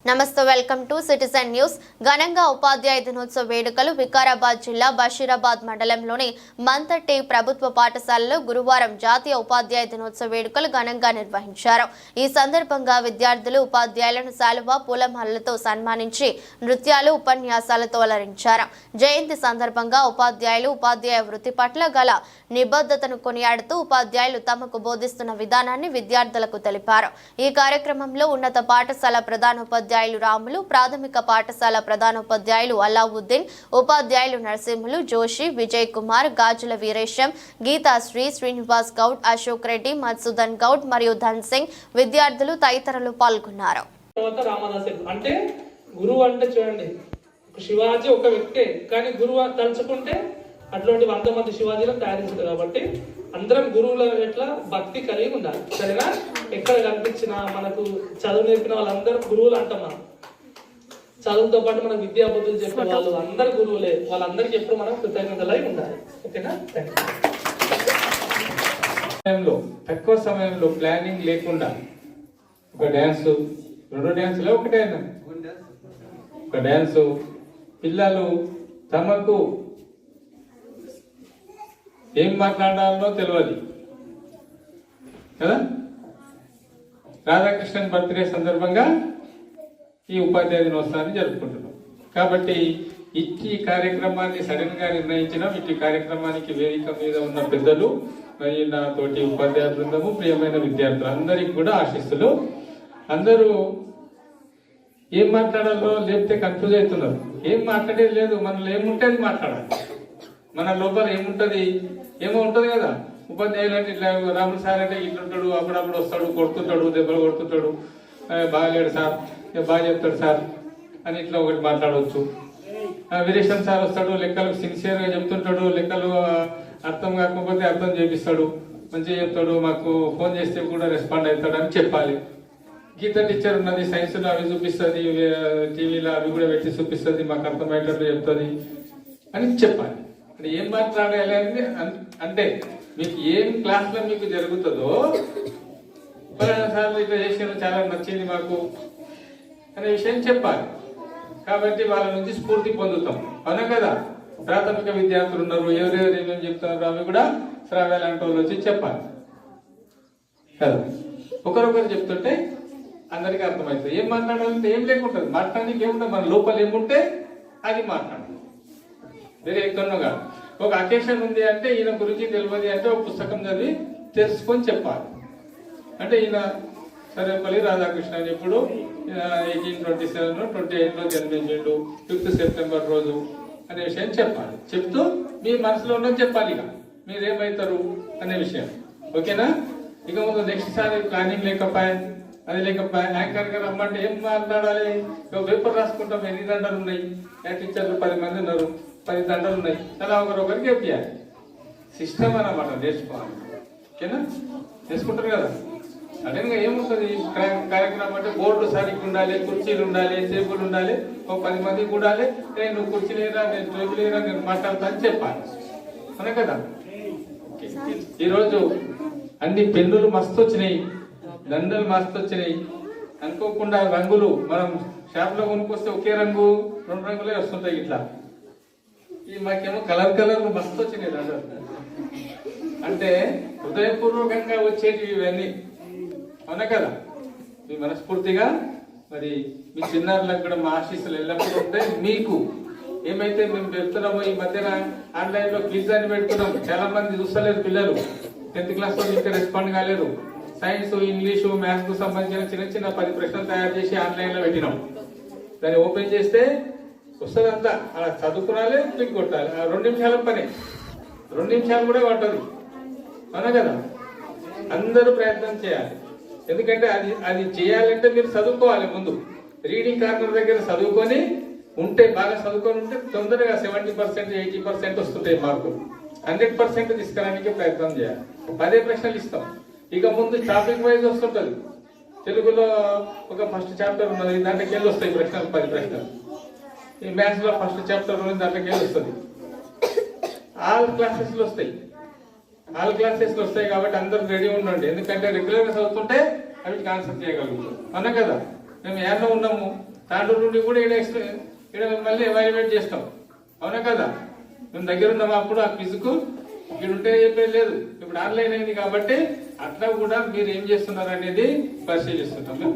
నమస్తే welcome to citizen news. ఘనంగా ఉపాధ్యాయ దినోత్సవ వేడుకలు వికారాబాద్ జిల్లా బషీరాబాద్ మండలంలోని మంతటి ప్రభుత్వ పాఠశాలలో గురువారం జాతీయ ఉపాధ్యాయ దినోత్సవ వేడుకలు ఘనంగా నిర్వహించారు. ఈ సందర్భంగా విద్యార్థులు ఉపాధ్యాయులను శాలువా పూలమాలలతో సన్మానించి నృత్యాలు ఉపన్యాసాలతో అలరించారు. జయంతి సందర్భంగా ఉపాధ్యాయులు ఉపాధ్యాయ వృత్తి పట్ల గల నిబద్ధతను కొనియాడుతూ ఉపాధ్యాయులు తమకు బోధిస్తున్న విధానాన్ని విద్యార్థులకు తెలిపారు. ఈ కార్యక్రమంలో ఉన్నత పాఠశాల ప్రధానోపాధ్యాయులు రాములు, ప్రాథమిక పాఠశాల ప్రధానోపాధ్యాయులు అలావుద్దీన్, ఉపాధ్యాయులు నరసింహులు, జోషి, విజయ్ కుమార్, గాజుల వీరేశం, గీతాశ్రీ, శ్రీనివాస్ గౌడ్, అశోక్ రెడ్డి, మధుసూదన్ గౌడ్ మరియు ధన్ సింగ్ విద్యార్థులు తదితరులు పాల్గొన్నారు. అంటే గురువు అంటే చూడండి, శివాజీ ఒక వ్యక్తే, కానీ గురువు తలుచుకుంటే అట్లాంటి 100 మంది శివాజీలను తయారించారు. కాబట్టి అందరం గురువుల ఎట్లా భక్తి కలిగి ఉండాలి. సరేనా? ఎక్కడ కనిపించినా మనకు చదువు నేర్పిన వాళ్ళందరూ గురువులు అంటాం. మనం చదువుతో పాటు మనకు విద్యా బుద్ధులు చెప్పే వాళ్ళు అందరు గురువులే. వాళ్ళందరికీ ఎప్పుడు మనం కృతజ్ఞతలై ఉండాలి. ఓకేనా? తక్కువ సమయంలో ప్లానింగ్ లేకుండా ఒక డ్యాన్స్, 2 డ్యాన్సులో ఒకటేనా ఒక డ్యాన్సు, పిల్లలు తమకు ఏం మాట్లాడాలో తెలియదు కదా. రాధాకృష్ణన్ బర్త్డే సందర్భంగా ఈ ఉపాధ్యాయ దినోత్సవాన్ని జరుపుకుంటున్నాం. కాబట్టి ఇట్టి కార్యక్రమాన్ని సడన్ గా నిర్ణయించినాం. ఇట్టి కార్యక్రమానికి వేదిక మీద ఉన్న పెద్దలు మరియు నా తోటి ఉపాధ్యాయ బృందము, ప్రియమైన విద్యార్థులు అందరికి కూడా ఆశీస్సులు. అందరూ ఏం మాట్లాడాలో లేకపోతే కన్ఫ్యూజ్ అవుతున్నారు. ఏం మాట్లాడేది లేదు, మనలో ఏముంటే అది మాట్లాడాలి. మన లోపల ఏముంటది, ఏమో ఉంటది కదా. ఉపాధ్యాయులు అంటే ఇట్లా రాముడు సార్ అంటే ఇట్లుంటాడు, అప్పుడప్పుడు వస్తాడు, కొడుతుంటాడు, దెబ్బలు కొడుతుంటాడు, బాగాలేడు సార్, బాగా చెప్తాడు సార్ అని ఇట్లా ఒకటి మాట్లాడవచ్చు. వీరేశం సార్ వస్తాడు, లెక్కలు సిన్సియర్ గా చెప్తుంటాడు, లెక్కలు అర్థం కాకపోతే అర్థం చేపిస్తాడు, మంచిగా చెప్తాడు, మాకు ఫోన్ చేస్తే కూడా రెస్పాండ్ అవుతాడు అని చెప్పాలి. గీత టీచర్ ఉన్నది, సైన్స్ లో అవి చూపిస్తుంది, టీవీలో అవి కూడా పెట్టి చూపిస్తుంది, మాకు అర్థమయ్యేటట్టు చెప్తుంది అని చెప్పాలి. అంటే ఏం మాట్లాడాలి అంటే మీకు ఏం క్లాస్ లో మీకు జరుగుతుందో, సార్లు ఇట్లా చేసిన చాలా నచ్చింది మాకు అనే విషయం చెప్పాలి. కాబట్టి వాళ్ళ నుంచి స్ఫూర్తి పొందుతాం. అవునా కదా? ప్రాథమిక విద్యార్థులు ఉన్నారు, ఎవరెవరు ఏమేమి చెప్తున్నారు అవి కూడా శ్రావ్యాలు అంటే వాళ్ళు వచ్చి చెప్పాలి కదా. ఒకరొకరు చెప్తుంటే అందరికీ అర్థమవుతుంది. ఏం మాట్లాడాలంటే ఏం లేకుంటుంది, మాట్లాడడానికి ఏముంటుంది, మన లోపల ఏముంటే అది మాట్లాడాలి. వేరే ఎక్కడో కాదు. ఒక అకేషన్ ఉంది అంటే ఈయన గురించి తెలియదు అంటే ఒక పుస్తకం చదివి తెలుసుకొని చెప్పాలి. అంటే ఈయన సర్వేపల్లి రాధాకృష్ణ ఇప్పుడు 1827 28లో జన్మించిండు, 5th సెప్టెంబర్ రోజు అనే విషయం చెప్పాలి. చెప్తూ మీ మనసులో ఉన్నది చెప్పాలి. ఇక మీరేమవుతారు అనే విషయం. ఓకేనా? ఇక ముందు నెక్స్ట్ సారి ప్లానింగ్ లేకపోయా, అది లేకపోయా, యాంకర్ గా రమ్మంటే ఏం మాట్లాడాలి. పేపర్ రాసుకుంటాం, ఎన్ని దండలు ఉన్నాయి, టీచర్లు 10 మంది ఉన్నారు, 10 దండలు ఉన్నాయి, అలా ఒకరొకరికి చెప్పాలి. సిస్టమ్ అన్నమాట, నేర్చుకోవాలి. ఓకేనా? నేర్చుకుంటారు కదా. సడన్ గా ఏముంటుంది కార్యక్రమం అంటే బోర్డు సరిగ్గా ఉండాలి, కుర్చీలు ఉండాలి, టేబుల్ ఉండాలి, ఒక 10 మంది కూడాలి. నువ్వు కుర్చీ లేరా, నేను టేబుల్ లేరా, నేను మాట్లాడతా అని చెప్పాలి. అవునా కదా? ఈరోజు అన్ని పెన్నులు మస్తు వచ్చినాయి, దండలు మస్తు వచ్చినాయి. అనుకోకుండా రంగులు మనం షాప్ లో కొనుక్కొస్తే ఒకే రంగు 2 రంగులే వస్తుంటాయి. ఇట్లా ఈ మాకేమో కలర్ మస్తు వచ్చినాయి దండలు. అంటే హృదయపూర్వకంగా వచ్చేటి ఇవన్నీ. అవునా కదా? మీ మనస్ఫూర్తిగా మరి మీ చిన్నారులకు కూడా మా ఆశీస్సులు ఎల్లప్పుడూ ఉంటాయి. మీకు ఏమైతే మేము పెడుతున్నామో, ఈ మధ్యన ఆన్లైన్ లో క్విజ్ అని పెడుతున్నాం. చాలా మంది చూస్తలేరు పిల్లలు, 10th క్లాస్ లో ఇంకా రెస్పాండ్ కాలేదు. సైన్స్, ఇంగ్లీషు, మ్యాథ్స్ కు సంబంధించిన చిన్న 10 ప్రశ్నలు తయారు చేసి ఆన్లైన్ లో పెట్టినాం. దాన్ని ఓపెన్ చేస్తే వస్తుంది అంతా. అలా చదువుకునాలి, క్లిక్ కొట్టాలి. 2 నిమిషాల పని, 2 నిమిషాలు కూడా పట్టదు. అవునా కదా? అందరూ ప్రయత్నం చేయాలి. ఎందుకంటే అది చేయాలంటే మీరు చదువుకోవాలి. ముందు రీడింగ్ కార్నర్ దగ్గర చదువుకొని ఉంటే, బాగా చదువుకొని ఉంటే తొందరగా 70% 80% వస్తుంటాయి మార్కులు. 100% తీసుకురానికి ప్రయత్నం చేయాలి. 10 ప్రశ్నలు ఇస్తాం. ఇక ముందు టాపిక్ వైజ్ వస్తుంటది. తెలుగులో ఒక ఫస్ట్ చాప్టర్ ఉన్నది, దాంట్లోకి వెళ్ళి వస్తాయి ప్రశ్నలు, 10 ప్రశ్నలు. ఈ మ్యాథ్స్ లో ఫస్ట్ చాప్టర్ ఉన్నది, దాంట్లోకి వెళ్ళి వస్తుంది. ఆల్ క్లాసెస్ లో వస్తాయి. కాబట్టి అందరూ రెడీ ఉండండి. ఎందుకంటే రెగ్యులర్ గా చదువుతుంటే అవి కాన్సెప్ట్ చేయగలుగుతాం. అవునా కదా? మేము ఏడలో ఉన్నాము, తాండూరు నుండి కూడా ఇక్కడ మళ్ళీ ఎవాల్యుయేట్ చేస్తాం, అవునా కదా? మేము దగ్గర ఉన్నాము అప్పుడు ఆ క్విజ్కు, ఇక్కడ ఉంటే చెప్పేది లేదు, ఇప్పుడు ఆన్లైన్ అయింది కాబట్టి అట్లా కూడా మీరు ఏం చేస్తున్నారు అనేది పరిశీలిస్తుంటాం.